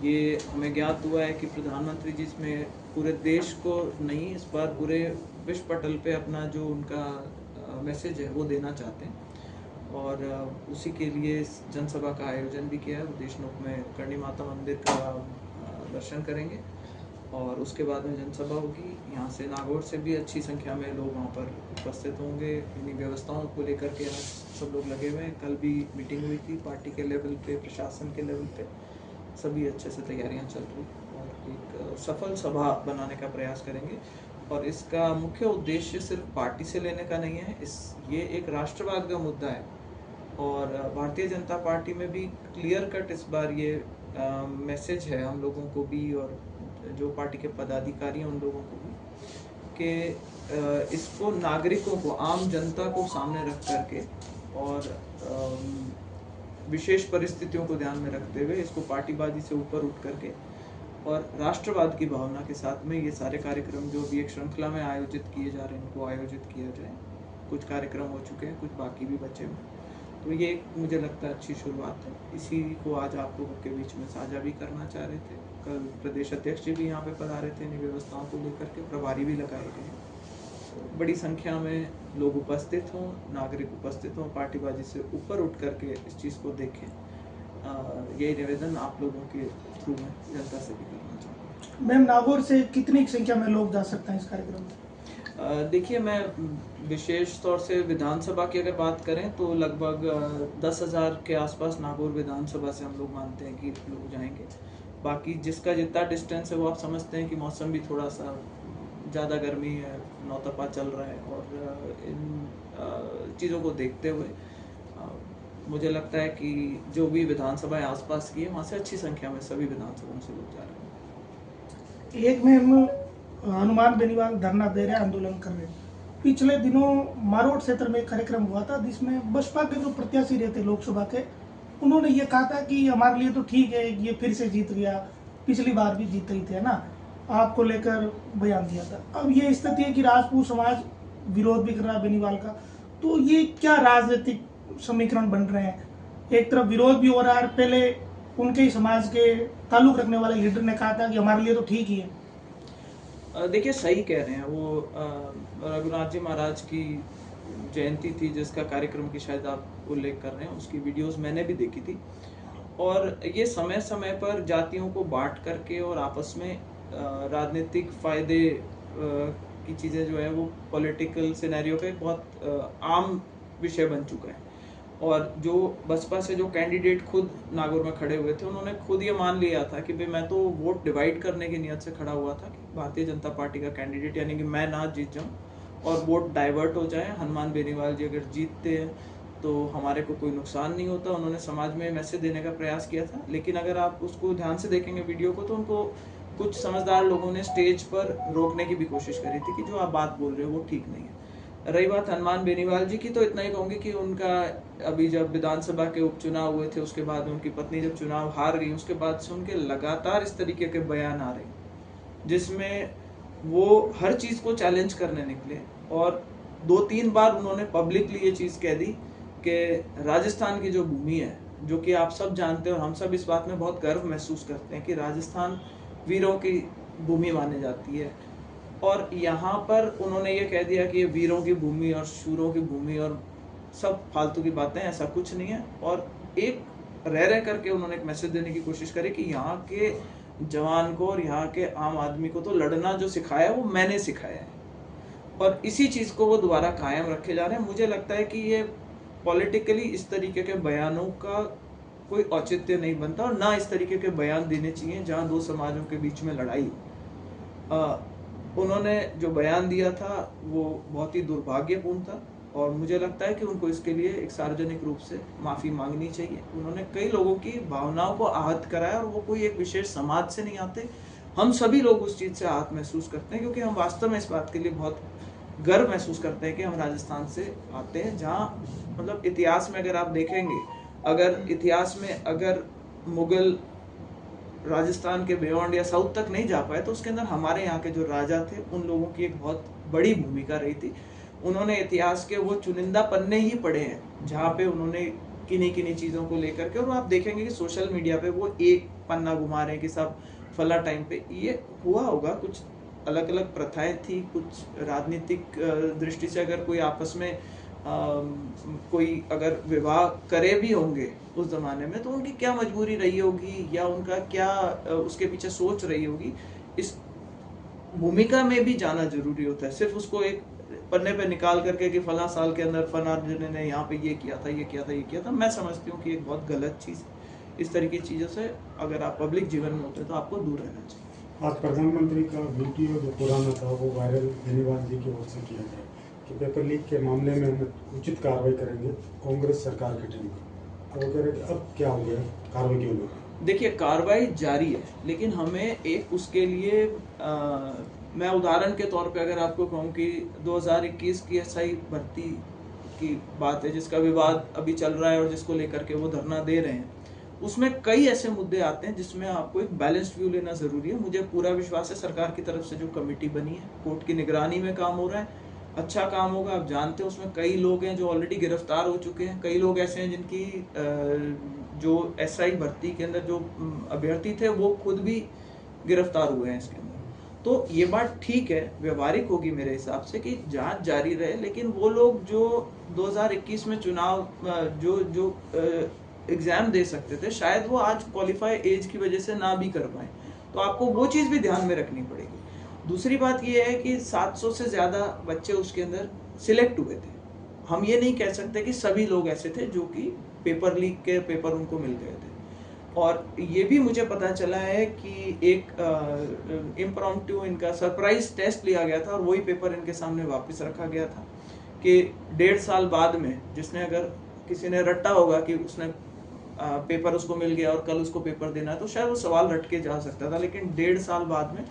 ये हमें ज्ञात हुआ है कि प्रधानमंत्री जी इसमें पूरे देश को नहीं, इस बार पूरे विश्व पटल पे अपना जो उनका मैसेज है वो देना चाहते हैं और उसी के लिए इस जनसभा का आयोजन भी किया है। वो देशनोक में करणी माता मंदिर का दर्शन करेंगे और उसके बाद में जनसभा होगी। यहाँ से नागौर से भी अच्छी संख्या में लोग वहाँ पर उपस्थित होंगे। इन्हीं व्यवस्थाओं को लेकर के आज सब लोग लगे हुए हैं। कल भी मीटिंग हुई थी पार्टी के लेवल पे, प्रशासन के लेवल पे, सभी अच्छे से तैयारियां चल रही और एक सफल सभा बनाने का प्रयास करेंगे। और इसका मुख्य उद्देश्य सिर्फ पार्टी से लेने का नहीं है, ये एक राष्ट्रवाद का मुद्दा है और भारतीय जनता पार्टी में भी क्लियर कट इस बार ये मैसेज है हम लोगों को भी और जो पार्टी के पदाधिकारी हैं उन लोगों को भी कि इसको नागरिकों को, आम जनता को सामने रख करके और विशेष परिस्थितियों को ध्यान में रखते हुए इसको पार्टीबाजी से ऊपर उठ करके और राष्ट्रवाद की भावना के साथ में ये सारे कार्यक्रम जो भी एक श्रृंखला में आयोजित किए जा रहे हैं उनको आयोजित किया जाए। कुछ कार्यक्रम हो चुके हैं, कुछ बाकी भी बचे हुए, तो ये मुझे लगता है अच्छी शुरुआत है। इसी को आज आप लोगों के बीच में साझा भी करना चाह रहे थे। कल प्रदेश अध्यक्ष जी भी यहाँ पे पधारे थे, इन व्यवस्थाओं को लेकर के प्रभारी भी लगाए गए हैं। तो बड़ी संख्या में लोग उपस्थित हों, नागरिक उपस्थित हों, पार्टीबाजी से ऊपर उठ करके इस चीज़ को देखें। यही निवेदन आप लोगों के थ्रू में जनता से भी करना चाहता हूँ। मैम, नागौर से कितनी संख्या में लोग जा सकते हैं इस कार्यक्रम में? देखिए, मैं विशेष तौर से विधानसभा की अगर बात करें तो लगभग 10,000 के आसपास नागौर विधानसभा से हम लोग मानते हैं कि लोग जाएंगे। बाकी जिसका जितना डिस्टेंस है वो आप समझते हैं कि मौसम भी थोड़ा सा ज़्यादा गर्मी है, नौतपा चल रहा है और इन चीज़ों को देखते हुए मुझे लगता है कि जो भी विधानसभाएं आसपास की है वहाँ से अच्छी संख्या में सभी विधानसभाओं से लोग जा रहे हैं। एक मैम, हनुमान बेनीवाल धरना दे रहे हैं, आंदोलन कर रहे हैं। पिछले दिनों मारोड क्षेत्र में एक कार्यक्रम हुआ था जिसमें बसपा के जो प्रत्याशी रहते लोकसभा के, उन्होंने ये कहा था कि हमारे लिए तो ठीक है, ये फिर से जीत गया, पिछली बार भी जीत ही थे ना, आपको लेकर बयान दिया था। अब ये स्थिति है कि राजपूत समाज विरोध भी कर रहा है बेनीवाल का, तो ये क्या राजनीतिक समीकरण बन रहे हैं? एक तरफ विरोध भी हो रहा है, पहले उनके ही समाज के ताल्लुक रखने वाले लीडर ने कहा था कि हमारे लिए तो ठीक ही है। देखिए, सही कह रहे हैं। वो रघुनाथ जी महाराज की जयंती थी जिसका कार्यक्रम की शायद आप उल्लेख कर रहे हैं, उसकी वीडियोस मैंने भी देखी थी और ये समय समय पर जातियों को बांट करके और आपस में राजनीतिक फायदे की चीज़ें जो है वो पॉलिटिकल सिनेरियो का एक बहुत आम विषय बन चुका है। और जो बसपा से जो कैंडिडेट खुद नागौर में खड़े हुए थे उन्होंने खुद ये मान लिया था कि भाई मैं तो वोट डिवाइड करने की नियत से खड़ा हुआ था कि भारतीय जनता पार्टी का कैंडिडेट यानी कि मैं ना जीत जाऊं और वोट डाइवर्ट हो जाए। हनुमान बेनीवाल जी अगर जीतते हैं तो हमारे को कोई नुकसान नहीं होता। उन्होंने समाज में मैसेज देने का प्रयास किया था। लेकिन अगर आप उसको ध्यान से देखेंगे वीडियो को तो उनको कुछ समझदार लोगों ने स्टेज पर रोकने की भी कोशिश करी थी कि जो आप बात बोल रहे हो वो ठीक नहीं है। रही बात हनुमान बेनीवाल जी की, तो इतना ही कहूँगी कि उनका अभी जब विधानसभा के उपचुनाव हुए थे उसके बाद उनकी पत्नी जब चुनाव हार गई उसके बाद से उनके लगातार इस तरीके के बयान आ रहे जिसमें वो हर चीज़ को चैलेंज करने निकले और 2-3 बार उन्होंने पब्लिकली ये चीज़ कह दी कि राजस्थान की जो भूमि है, जो कि आप सब जानते हैं और हम सब इस बात में बहुत गर्व महसूस करते हैं कि राजस्थान वीरों की भूमि मानी जाती है और यहाँ पर उन्होंने ये कह दिया कि ये वीरों की भूमि और शूरों की भूमि और सब फालतू की बातें, ऐसा कुछ नहीं है। और एक रह करके उन्होंने एक मैसेज देने की कोशिश करी कि यहाँ के जवान को और यहाँ के आम आदमी को तो लड़ना जो सिखाया वो मैंने सिखाया है और इसी चीज़ को वो दोबारा कायम रखे जा रहे हैं। मुझे लगता है कि ये पॉलिटिकली इस तरीके के बयानों का कोई औचित्य नहीं बनता और ना इस तरीके के बयान देने चाहिए जहाँ दो समाजों के बीच में लड़ाई। उन्होंने जो बयान दिया था वो बहुत ही दुर्भाग्यपूर्ण था और मुझे लगता है कि उनको इसके लिए एक सार्वजनिक रूप से माफ़ी मांगनी चाहिए। उन्होंने कई लोगों की भावनाओं को आहत कराया और वो कोई एक विशेष समाज से नहीं आते। हम सभी लोग उस चीज़ से आहत महसूस करते हैं क्योंकि हम वास्तव में इस बात के लिए बहुत गर्व महसूस करते हैं कि हम राजस्थान से आते हैं, जहाँ मतलब इतिहास में अगर आप देखेंगे, अगर इतिहास में अगर मुगल राजस्थान के बियॉन्ड या साउथ तक नहीं जा पाए तो उसके अंदर हमारे यहाँ के जो राजा थे उन लोगों की एक बहुत बड़ी भूमिका रही थी। उन्होंने इतिहास के वो चुनिंदा पन्ने ही पढ़े हैं जहाँ पे उन्होंने किन्हीं किन्हीं चीज़ों को लेकर के, और आप देखेंगे कि सोशल मीडिया पे वो एक पन्ना घुमा रहे हैं कि सब फला टाइम पे ये हुआ होगा, कुछ अलग अलग प्रथाएं थी, कुछ राजनीतिक दृष्टि से अगर कोई आपस में कोई अगर विवाह करे भी होंगे उस जमाने में, तो उनकी क्या मजबूरी रही होगी या उनका क्या उसके पीछे सोच रही होगी, इस भूमिका में भी जाना जरूरी होता है। सिर्फ उसको एक पन्ने पे निकाल करके कि फला साल के अंदर फला ने यहाँ पे ये किया था, ये किया था, ये किया था, मैं समझती हूँ कि एक बहुत गलत चीज़ है। इस तरह की चीज़ों से अगर आप पब्लिक जीवन में होते हैं तो आपको दूर रहना चाहिए। आज प्रधानमंत्री का वीडियो जो पुराना था वो वायरल बेनीवाल जी की ओर से किया गया कि पेपर लीक के मामले में हम उचित कार्रवाई करेंगे कांग्रेस सरकार के टाइम पर। अब वो कह रहे कि अब क्या हो गया, कार्रवाई क्यों हो गई? देखिए, कार्रवाई जारी है, लेकिन हमें एक उसके लिए मैं उदाहरण के तौर पे अगर आपको कहूँ कि 2021 की एसआई भर्ती की बात है जिसका विवाद अभी चल रहा है और जिसको लेकर के वो धरना दे रहे हैं, उसमें कई ऐसे मुद्दे आते हैं जिसमें आपको एक बैलेंस्ड व्यू लेना जरूरी है। मुझे पूरा विश्वास है सरकार की तरफ से जो कमेटी बनी है, कोर्ट की निगरानी में काम हो रहा है, अच्छा काम होगा। आप जानते हैं उसमें कई लोग हैं जो ऑलरेडी गिरफ्तार हो चुके हैं, कई लोग ऐसे हैं जिनकी जो एसआई भर्ती के अंदर जो अभ्यर्थी थे वो खुद भी गिरफ्तार हुए हैं इसके अंदर। तो ये बात ठीक है, व्यवहारिक होगी मेरे हिसाब से कि जांच जारी रहे, लेकिन वो लोग जो 2021 में चुनाव जो एग्जाम दे सकते थे, शायद वो आज क्वालिफाई एज की वजह से ना भी कर पाए, तो आपको वो चीज़ भी ध्यान में रखनी पड़ेगी। दूसरी बात ये है कि 700 से ज़्यादा बच्चे उसके अंदर सिलेक्ट हुए थे। हम ये नहीं कह सकते कि सभी लोग ऐसे थे जो कि पेपर लीक के पेपर उनको मिल गए थे। और ये भी मुझे पता चला है कि एक इम्प्रॉम्प्टू इनका सरप्राइज टेस्ट लिया गया था और वही पेपर इनके सामने वापस रखा गया था कि 1.5 साल बाद में जिसने अगर किसी ने रट्टा होगा कि उसने पेपर उसको मिल गया और कल उसको पेपर देना है, तो शायद वो सवाल रट के जा सकता था, लेकिन 1.5 साल बाद में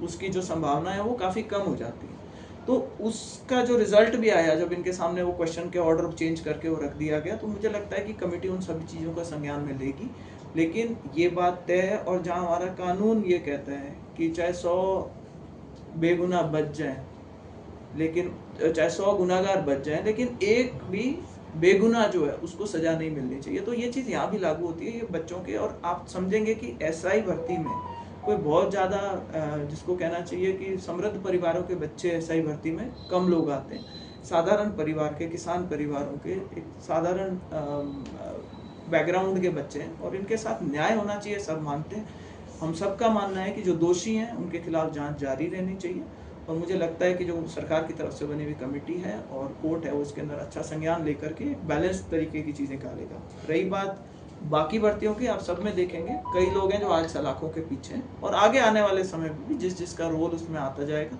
उसकी जो संभावना है वो काफ़ी कम हो जाती है। तो उसका जो रिजल्ट भी आया जब इनके सामने वो क्वेश्चन के ऑर्डर चेंज करके वो रख दिया गया, तो मुझे लगता है कि कमेटी उन सभी चीज़ों का संज्ञान में लेगी। लेकिन ये बात तय है, और जहाँ हमारा कानून ये कहता है कि चाहे 100 बेगुनाह बच जाए, लेकिन चाहे 100 गुनाहगार बच जाए, लेकिन एक भी बेगुनाह जो है उसको सजा नहीं मिलनी चाहिए। तो ये चीज़ यहाँ भी लागू होती है ये बच्चों के, और आप समझेंगे कि एसआई भर्ती में कोई बहुत ज़्यादा जिसको कहना चाहिए कि समृद्ध परिवारों के बच्चे एसआई भर्ती में कम लोग आते हैं। साधारण परिवार के, किसान परिवारों के, एक साधारण बैकग्राउंड के बच्चे हैं, और इनके साथ न्याय होना चाहिए, सब मानते हैं। हम सबका मानना है कि जो दोषी हैं उनके खिलाफ जांच जारी रहनी चाहिए, और मुझे लगता है कि जो सरकार की तरफ से बनी हुई कमेटी है और कोर्ट है उसके अंदर अच्छा संज्ञान लेकर के बैलेंस तरीके की चीज़ें निकालेगा। रही बात बाकी भर्तियों की, आप सब में देखेंगे कई लोग हैं जो आज सलाखों के पीछे हैं, और आगे आने वाले समय में भी जिसका रोल उसमें आता जाएगा,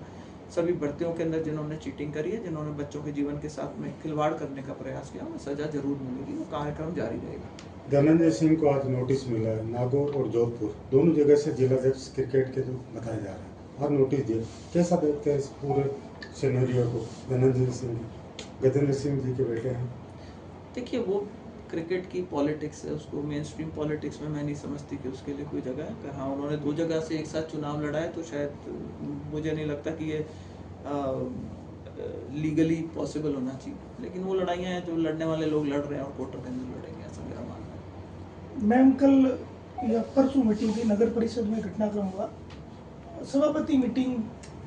सभी भर्तियों के अंदर जिन्होंने चीटिंग करी है, जिन्होंने बच्चों के जीवन के साथ में खिलवाड़ करने का प्रयास किया, उन्हें सजा जरूर मिलेगी, वो कार्यक्रम जारी रहेगा। धनंजय सिंह को आज नोटिस मिला है, नागौर और जोधपुर दोनों जगह से जिलाध्यक्ष क्रिकेट के जो बताया जा रहा है, और नोटिस दिए। कैसा देखते हैं इस पूरे सिनेरियो को? धनंजय सिंह गजेंद्र सिंह जी के बेटे हैं। देखिए, वो क्रिकेट की पॉलिटिक्स है, उसको मेन स्ट्रीम पॉलिटिक्स में मैं नहीं समझती कि उसके लिए कोई जगह है। अगर हाँ उन्होंने 2 जगह से एक साथ चुनाव लड़ा है तो शायद मुझे नहीं लगता कि ये लीगली पॉसिबल होना चाहिए, लेकिन वो लड़ाइयाँ हैं जो लड़ने वाले लोग लड़ रहे हैं और कोर्ट के अंदर लड़ेंगे, ऐसा मेरा मानना है। मैम, कल या परसों मीटिंग थी, नगर परिषद में घटनाक्रम हुआ, सभापति मीटिंग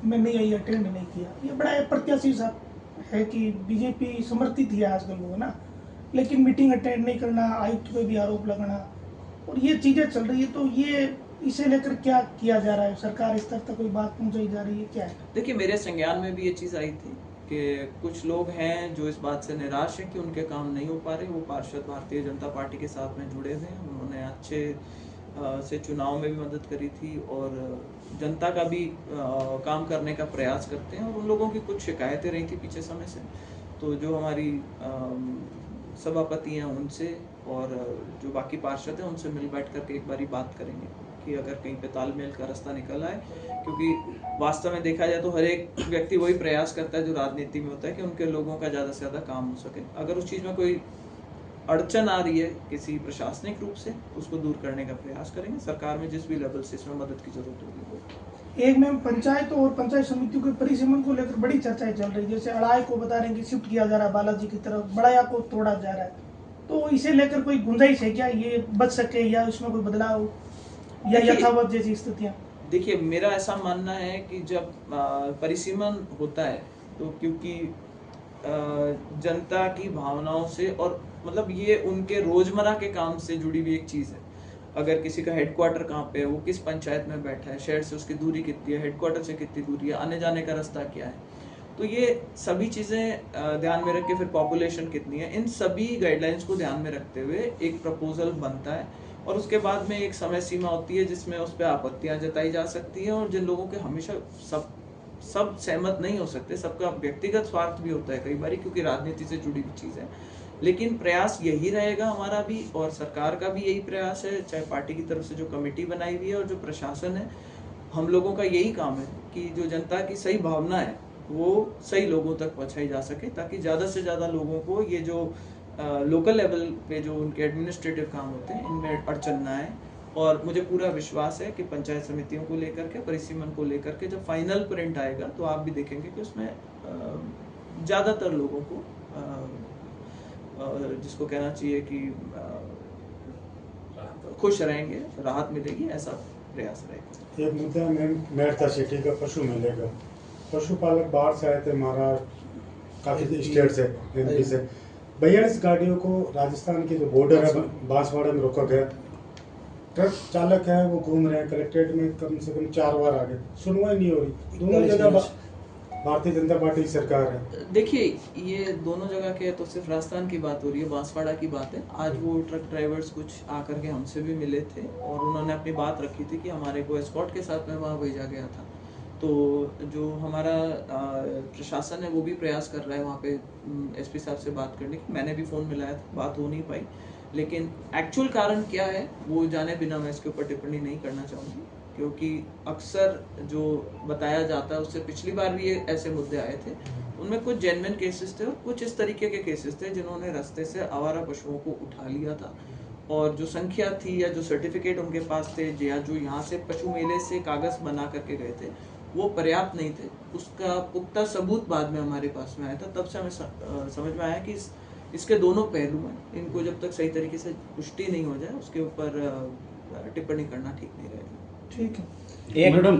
में नहीं आई, अटेंड नहीं किया। ये बड़ा प्रत्याशी साहब है कि बीजेपी समर्थित है आजकल वो ना, लेकिन मीटिंग अटेंड नहीं करना, आयुक्त पे भी आरोप लगाना, और ये चीज़ें चल रही है। तो ये इसे लेकर क्या किया जा रहा है? सरकार स्तर तक कोई बात पहुंचाई जा रही है, क्या है? देखिए, मेरे संज्ञान में भी ये चीज़ आई थी कि कुछ लोग हैं जो इस बात से निराश हैं कि उनके काम नहीं हो पा रहे। वो पार्षद भारतीय जनता पार्टी के साथ में जुड़े हुए हैं, उन्होंने अच्छे से चुनाव में भी मदद करी थी और जनता का भी काम करने का प्रयास करते हैं, और उन लोगों की कुछ शिकायतें रही थी पीछे समय से। तो जो हमारी सभापति हैं उनसे और जो बाकी पार्षद हैं उनसे मिल बैठ करके एक बारी बात करेंगे कि अगर कहीं पे तालमेल का रास्ता निकल आए, क्योंकि वास्तव में देखा जाए तो हर एक व्यक्ति वही प्रयास करता है जो राजनीति में होता है कि उनके लोगों का ज़्यादा से ज़्यादा काम हो सके। अगर उस चीज़ में कोई अड़चन आ रही है किसी प्रशासनिक रूप से, उसको दूर करने का प्रयास करेंगे। सरकार में जिस भी लेवल से इसमें मदद की जरूरत होगी वो। एक मैम, पंचायत और पंचायत समितियों के परिसीमन को लेकर बड़ी चर्चाएं चल रही है। जैसे अड़ाई को बता रहे हैं कि शिफ्ट किया जा रहा है बालाजी की तरफ, बड़ाया को तोड़ा जा रहा है, तो इसे लेकर कोई गुंजाइश है क्या ये बच सके या उसमें कोई बदलाव? या यथावत जैसी स्थितियाँ? देखिए, मेरा ऐसा मानना है कि जब परिसीमन होता है तो क्योंकि जनता की भावनाओं से और मतलब ये उनके रोजमर्रा के काम से जुड़ी हुई एक चीज़ है। अगर किसी का हेडक्वार्टर कहाँ पे है, वो किस पंचायत में बैठा है, शहर से उसकी दूरी कितनी है, हेडक्वार्टर से कितनी दूरी है, आने जाने का रास्ता क्या है, तो ये सभी चीज़ें ध्यान में रख के फिर पॉपुलेशन कितनी है, इन सभी गाइडलाइंस को ध्यान में रखते हुए एक प्रपोजल बनता है और उसके बाद में एक समय सीमा होती है जिसमें उस पर आपत्तियां जताई जा सकती हैं और जिन लोगों के हमेशा सब सहमत नहीं हो सकते, सबका व्यक्तिगत स्वार्थ भी होता है कई बार, क्योंकि राजनीति से जुड़ी हुई चीज़ है। लेकिन प्रयास यही रहेगा हमारा भी और सरकार का भी यही प्रयास है, चाहे पार्टी की तरफ से जो कमेटी बनाई हुई है और जो प्रशासन है, हम लोगों का यही काम है कि जो जनता की सही भावना है वो सही लोगों तक पहुंचाई जा सके, ताकि ज़्यादा से ज़्यादा लोगों को ये जो लोकल लेवल पे जो उनके एडमिनिस्ट्रेटिव काम होते हैं इनमें अड़चन ना आए। और मुझे पूरा विश्वास है कि पंचायत समितियों को लेकर के, परिसीमन को लेकर के जब फाइनल प्रिंट आएगा तो आप भी देखेंगे कि उसमें ज़्यादातर लोगों को जिसको कहना चाहिए कि खुश रहेंगे, राहत मिलेगी, ऐसा प्रयास रहेगा। एक मुद्दा मेड़ता सिटी का पशु मेले का, पशुपालक बाहर से आए थे, महाराष्ट्र काफी स्टेट से, एमपी से, 42 गाड़ियों को राजस्थान की जो बॉर्डर है बांसवाड़ा में रोका गया। ट्रक चालक है वो घूम रहे हैं, कलेक्ट्रेट में कम से कम 4 बार आ गए, सुनवाई नहीं हो रही। दोनों जगह भारतीय जनता पार्टी की सरकार है। देखिए, ये दोनों जगह के तो सिर्फ राजस्थान की बात हो रही है, बांसवाड़ा की बात है। आज वो ट्रक ड्राइवर्स कुछ आकर के हमसे भी मिले थे और उन्होंने अपनी बात रखी थी कि हमारे को एस्कॉर्ट के साथ में वहाँ भेजा गया था। तो जो हमारा प्रशासन है वो भी प्रयास कर रहा है वहाँ पे एसपी साहब से बात करने की। मैंने भी फ़ोन मिलाया था, बात हो नहीं पाई, लेकिन एक्चुअल कारण क्या है वो जाने बिना मैं इसके ऊपर टिप्पणी नहीं करना चाहूँगी, क्योंकि अक्सर जो बताया जाता है उससे पिछली बार भी ये ऐसे मुद्दे आए थे, उनमें कुछ जेन्युइन केसेस थे और कुछ इस तरीके के केसेस थे जिन्होंने रास्ते से आवारा पशुओं को उठा लिया था और जो संख्या थी या जो सर्टिफिकेट उनके पास थे या जो यहाँ से पशु मेले से कागज बना करके गए थे वो पर्याप्त नहीं थे। उसका पुख्ता सबूत बाद में हमारे पास में आया था, तब से हमें समझ में आया कि इसके दोनों पहलू हैं, इनको जब तक सही तरीके से पुष्टि नहीं हो जाए उसके ऊपर टिप्पणी करना ठीक नहीं रहेगा। ठीक है। एक मैडम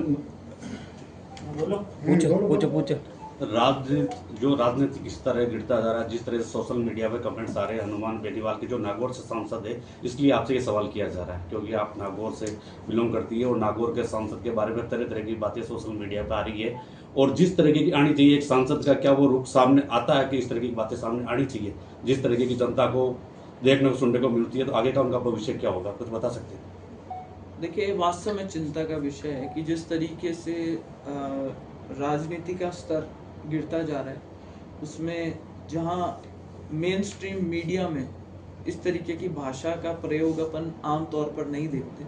पूछो पूछो। राजनीतिक स्तर है गिरता जा रहा है, जिस तरह से सोशल मीडिया पे कमेंट्स आ रहे हैं हनुमान बेनीवाल के जो नागौर से सांसद है, इसलिए आपसे ये सवाल किया जा रहा है क्योंकि आप नागौर से बिलोंग करती है और नागौर के सांसद के बारे में तरह तरह की बातें सोशल मीडिया पे आ रही है और जिस तरीके की आनी चाहिए एक सांसद का, क्या वो रुख सामने आता है कि इस तरह की बातें सामने आनी चाहिए जिस तरीके की जनता को देखने को सुनने को मिलती है, तो आगे का उनका भविष्य क्या होगा, कुछ बता सकते हैं? देखिए, वास्तव में चिंता का विषय है कि जिस तरीके से राजनीति का स्तर गिरता जा रहा है, उसमें जहाँ मेन स्ट्रीम मीडिया में इस तरीके की भाषा का प्रयोग अपन आम तौर पर नहीं देखते।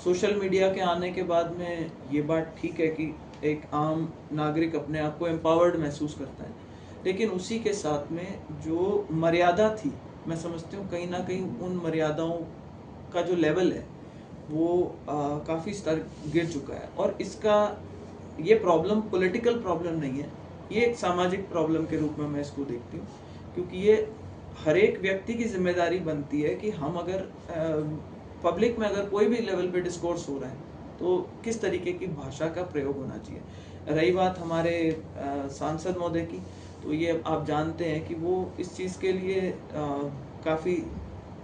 सोशल मीडिया के आने के बाद में ये बात ठीक है कि एक आम नागरिक अपने आप को एम्पावर्ड महसूस करता है, लेकिन उसी के साथ में जो मर्यादा थी, मैं समझती हूँ कहीं ना कहीं उन मर्यादाओं का जो लेवल है वो काफ़ी स्तर गिर चुका है और इसका ये प्रॉब्लम पॉलिटिकल प्रॉब्लम नहीं है, ये एक सामाजिक प्रॉब्लम के रूप में मैं इसको देखती हूँ, क्योंकि ये हर एक व्यक्ति की जिम्मेदारी बनती है कि हम अगर पब्लिक में अगर कोई भी लेवल पे डिस्कोर्स हो रहा है तो किस तरीके की भाषा का प्रयोग होना चाहिए। रही बात हमारे सांसद महोदय की, तो ये आप जानते हैं कि वो इस चीज़ के लिए काफ़ी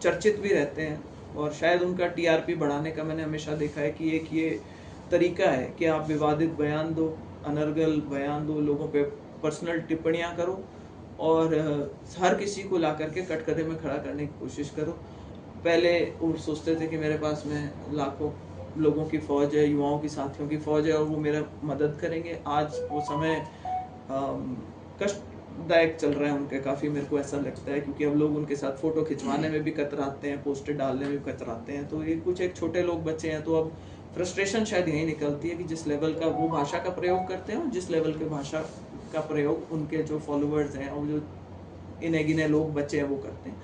चर्चित भी रहते हैं और शायद उनका टीआरपी बढ़ाने का मैंने हमेशा देखा है कि एक ये तरीका है कि आप विवादित बयान दो, अनर्गल बयान दो, लोगों पे पर्सनल टिप्पणियां करो और हर किसी को ला करके कटघरे में खड़ा करने की कोशिश करो। पहले वो सोचते थे कि मेरे पास में लाखों लोगों की फ़ौज है, युवाओं की साथियों की फ़ौज है और वो मेरा मदद करेंगे। आज वो समय कष्टदायक चल रहा है उनके, काफ़ी मेरे को ऐसा लगता है, क्योंकि अब लोग उनके साथ फ़ोटो खिंचवाने में भी कतराते हैं, पोस्टर डालने में भी कतराते हैं। तो ये कुछ एक छोटे लोग बचे हैं, तो अब फ्रस्ट्रेशन शायद यही निकलती है कि जिस लेवल का वो भाषा का प्रयोग करते हैं और जिस लेवल के भाषा का प्रयोग उनके जो फॉलोअर्स हैं और जो इन्हें गिने लोग बचे हैं वो करते हैं।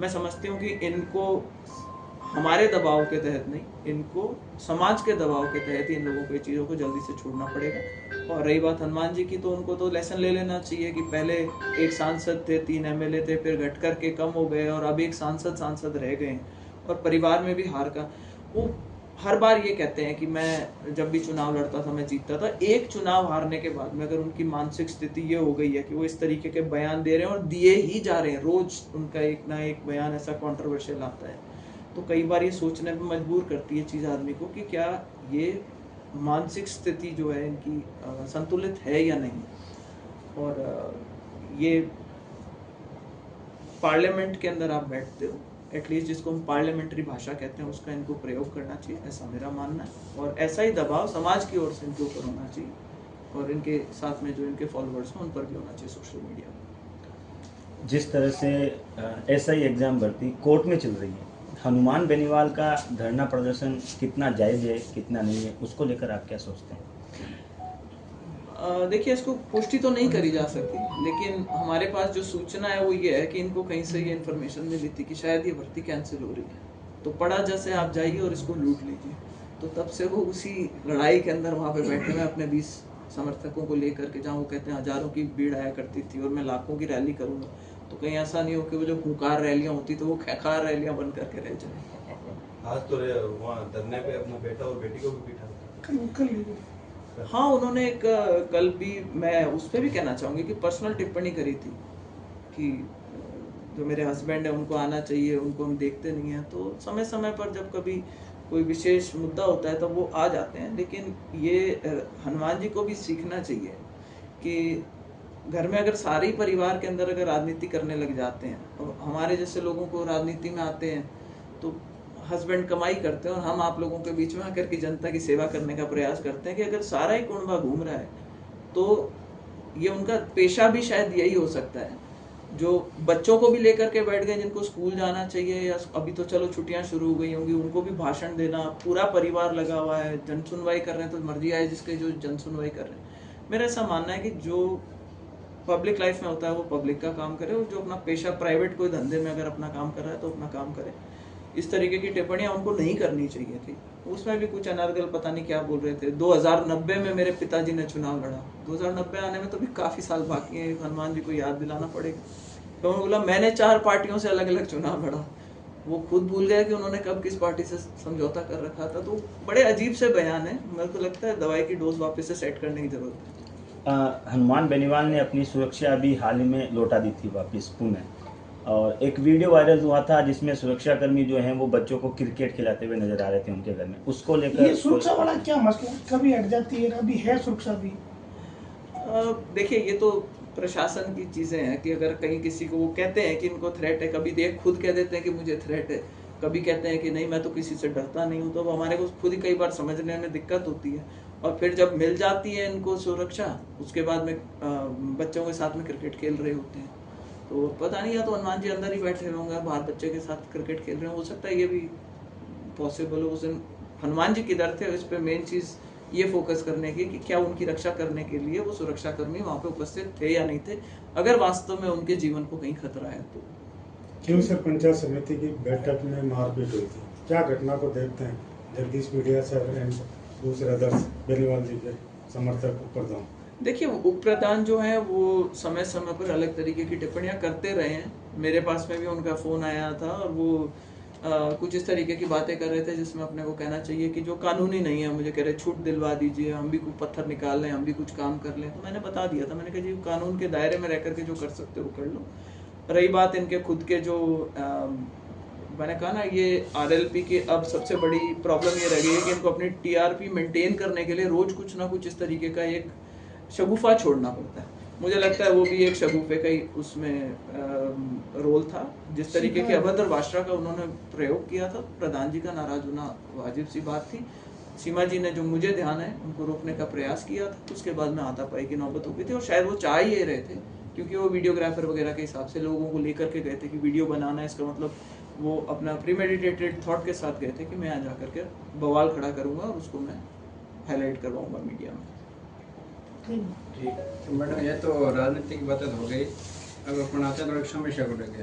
मैं समझती हूँ कि इनको हमारे दबाव के तहत नहीं, इनको समाज के दबाव के तहत इन लोगों को ये चीज़ों को जल्दी से छोड़ना पड़ेगा। और रही बात हनुमान जी की, तो उनको तो लेसन ले लेना चाहिए कि पहले एक सांसद थे, 3 एमएलए थे, फिर घट करके कम हो गए और अब एक सांसद रह गए हैं और परिवार में भी हार का वो हर बार ये कहते हैं कि मैं जब भी चुनाव लड़ता था मैं जीतता था। एक चुनाव हारने के बाद में अगर उनकी मानसिक स्थिति ये हो गई है कि वो इस तरीके के बयान दे रहे हैं और दिए ही जा रहे हैं, रोज उनका एक ना एक बयान ऐसा कंट्रोवर्शियल आता है, तो कई बार ये सोचने पे मजबूर करती है चीज़ आदमी को कि क्या ये मानसिक स्थिति जो है इनकी संतुलित है या नहीं। और ये पार्लियामेंट के अंदर आप बैठते हो, एटलीस्ट जिसको हम पार्लियामेंट्री भाषा कहते हैं उसका इनको प्रयोग करना चाहिए, ऐसा मेरा मानना है। और ऐसा ही दबाव समाज की ओर से इनके ऊपर होना चाहिए और इनके साथ में जो इनके फॉलोअर्स हैं उन पर भी होना चाहिए सोशल मीडिया पर। जिस तरह से SI एग्ज़ाम भर्ती कोर्ट में चल रही है, हनुमान बेनीवाल का धरना प्रदर्शन कितना जायज़ है कितना नहीं है, उसको लेकर आप क्या सोचते हैं? देखिए, इसको पुष्टि तो नहीं करी जा सकती, लेकिन हमारे पास जो सूचना है वो ये है कि इनको कहीं से ये इन्फॉर्मेशन मिली थी कि शायद ये भर्ती कैंसिल हो रही है, तो पड़ा जैसे आप जाइए और इसको लूट लीजिए। तो तब से वो उसी लड़ाई के अंदर वहाँ पे बैठे हुए अपने 20 समर्थकों को लेकर के, जहाँ वो कहते हैं हजारों की भीड़ आया करती थी और मैं लाखों की रैली करूँगा, तो कहीं ऐसा नहीं हो कि वो जो हुंकार रैलियाँ होती तो वो खैखार रैलियाँ बन करके रह जाए। आज तो वहाँ धरने पे अपना बेटा और बेटी को भी बिठा कल हाँ, उन्होंने एक कल भी, मैं उस पर भी कहना चाहूँगी कि पर्सनल टिप्पणी करी थी कि जो मेरे हस्बैंड है उनको आना चाहिए, उनको हम देखते नहीं हैं। तो समय समय पर जब कभी कोई विशेष मुद्दा होता है तब वो आ जाते हैं, लेकिन ये हनुमान जी को भी सीखना चाहिए कि घर में अगर सारे ही परिवार के अंदर अगर राजनीति करने लग जाते हैं और हमारे जैसे लोगों को राजनीति में आते हैं तो हस्बैंड कमाई करते हैं और हम आप लोगों के बीच में आकर के जनता की सेवा करने का प्रयास करते हैं कि अगर सारा ही कुंबा घूम रहा है तो ये उनका पेशा भी शायद यही हो सकता है। जो बच्चों को भी लेकर के बैठ गए जिनको स्कूल जाना चाहिए या अभी तो चलो छुट्टियां शुरू हो गई होंगी, उनको भी भाषण देना, पूरा परिवार लगा हुआ है, जन सुनवाई कर रहे हैं, तो मर्जी आए जिसके जो जन सुनवाई कर रहे हैं। मेरा ऐसा मानना है कि जो पब्लिक लाइफ में होता है वो पब्लिक का काम करे और जो अपना पेशा प्राइवेट कोई धंधे में अगर अपना काम कर रहा है तो अपना काम करे। इस तरीके की टिप्पणियां उनको नहीं करनी चाहिए थी। उसमें भी कुछ अनर्गल पता नहीं क्या बोल रहे थे। 2090 में मेरे पिताजी ने चुनाव लड़ा, 2090 आने में तो भी काफी साल बाकी है, हनुमान जी को याद दिलाना पड़ेगा। तो उन्होंने बोला मैंने 4 पार्टियों से अलग अलग चुनाव लड़ा, वो खुद भूल गए कि उन्होंने कब किस पार्टी से समझौता कर रखा था। तो बड़े अजीब से बयान है, मेरे को लगता है दवाई की डोज वापस से सेट करने की जरूरत है। हनुमान बेनीवाल ने अपनी सुरक्षा अभी हाल ही में लौटा दी थी वापस पुणे, और एक वीडियो वायरल हुआ था जिसमें सुरक्षाकर्मी जो हैं वो बच्चों को क्रिकेट खिलाते हुए नजर आ रहे थे उनके घर में। उसको लेकर ये सुरक्षा वाला क्या मसला, कभी हट जाती है, अभी है सुरक्षा भी। देखिए, ये तो प्रशासन की चीजें हैं कि अगर कहीं किसी को वो कहते हैं कि इनको थ्रेट है, कभी देख खुद कह देते हैं कि मुझे थ्रेट है, कभी कहते हैं कि नहीं मैं तो किसी से डरता नहीं हूँ, तो हमारे को खुद ही कई बार समझने में दिक्कत होती है। और फिर जब मिल जाती है इनको सुरक्षा, उसके बाद में बच्चों के साथ में क्रिकेट खेल रहे होते हैं, तो पता नहीं, या तो हनुमान जी अंदर ही बैठे होंगे, बाहर बच्चे के साथ क्रिकेट खेल रहे हो सकता है, ये भी पॉसिबल हो। उस दिन हनुमान जी किधर थे, इस पे मेन चीज़ ये फोकस करने की कि क्या उनकी रक्षा करने के लिए वो सुरक्षाकर्मी वहाँ पे उपस्थित थे या नहीं थे, अगर वास्तव में उनके जीवन को कहीं खतरा है तो। क्यों सर पंचायत समिति की बैठक में मारपीट हुई थी, क्या घटना को देखते हैं? जगदीश मीडिया सर एंड दूसरे अदर्स बेनीवाल जी के समर्थक उप प्रधान, देखिए उप प्रधान जो है वो समय समय पर अलग तरीके की टिप्पणियां करते रहे हैं। मेरे पास में भी उनका फ़ोन आया था और वो कुछ इस तरीके की बातें कर रहे थे जिसमें अपने को कहना चाहिए कि जो कानूनी नहीं है, मुझे कह रहे छूट दिलवा दीजिए, हम भी कुछ पत्थर निकाल लें, हम भी कुछ काम कर लें। तो मैंने बता दिया था, मैंने कहा जी कानून के दायरे में रह करके जो कर सकते हो कर लो। रही बात इनके खुद के जो मैंने कहा ना, ये RLP की अब सबसे बड़ी प्रॉब्लम ये रह गई है कि इनको अपनी TRP मेंटेन करने के लिए रोज कुछ ना कुछ इस तरीके का एक शगुफा छोड़ना पड़ता है। मुझे लगता है वो भी एक शगुफे का ही उसमें रोल था। जिस तरीके की अभद्र भाषा का उन्होंने प्रयोग किया था, प्रधान जी का नाराज होना वाजिब सी बात थी। सीमा जी ने, जो मुझे ध्यान है, उनको रोकने का प्रयास किया था, उसके बाद में हाथापाई की नौबत हो गई थी। और शायद वो चाह ही रहे थे, क्योंकि वो वीडियोग्राफर वगैरह के हिसाब से लोगों को लेकर के गए थे कि वीडियो बनाना है, इसका मतलब वो अपना प्रीमेडिटेटेड थॉट के साथ गए थे कि मैं यहाँ जा करके बवाल खड़ा करूँगा और उसको मैं हाईलाइट करवाऊँगा मीडिया में। ठीक। तो मैडम, ये तो राजनीतिक बातें हो गई, अब अपन आते हैं तो एक समस्या को लेके।